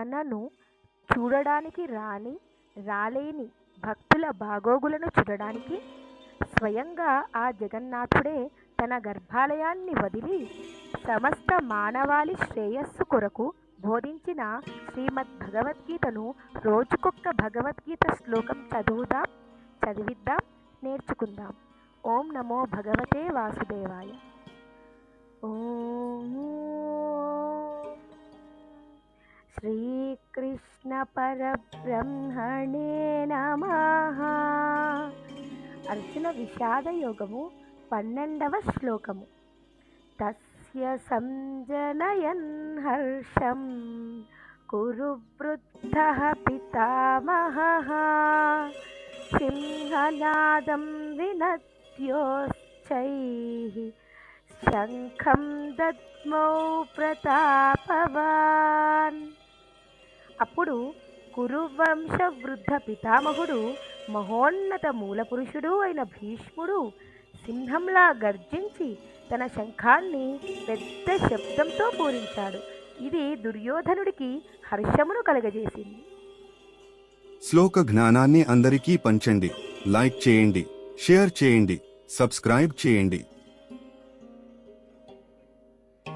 తనను చూడడానికి రాలేని భక్తుల బాగోగులను చూడడానికి స్వయంగా ఆ జగన్నాథుడే తన గర్భాలయాన్ని వదిలి సమస్త మానవాళి శ్రేయస్సు కొరకు బోధించిన శ్రీమద్ భగవద్గీతను రోజుకొక్క భగవద్గీత శ్లోకం చదివిద్దాం, నేర్చుకుందాం. ఓం నమో భగవతే వాసుదేవాయ. ఓం శ్రీకృష్ణ పరబ్రహ్మణే నమః. అర్జున విషాద యోగము 12వ శ్లోకము. తస్య సంజనయన్ హర్షం కురు వృద్ధః పితామహః సింహనాదం వినద్యోశ్చైః శంఖం దద్మౌ ప్రతాపవాన్. అప్పుడు కురువంశ వృద్ధ పితామహుడు, మహోన్నత మూలపురుషుడు అయిన భీష్ముడు సింహంలా గర్జించి తన శంఖాన్ని పెద్ద శబ్దంతో పూరించాడు. ఇది దుర్యోధనుడికి హర్షమును కలగజేసింది. శ్లోక జ్ఞానాన్ని అందరికీ పంచండి. లైక్ చేయండి, షేర్ చేయండి, సబ్స్క్రైబ్ చేయండి.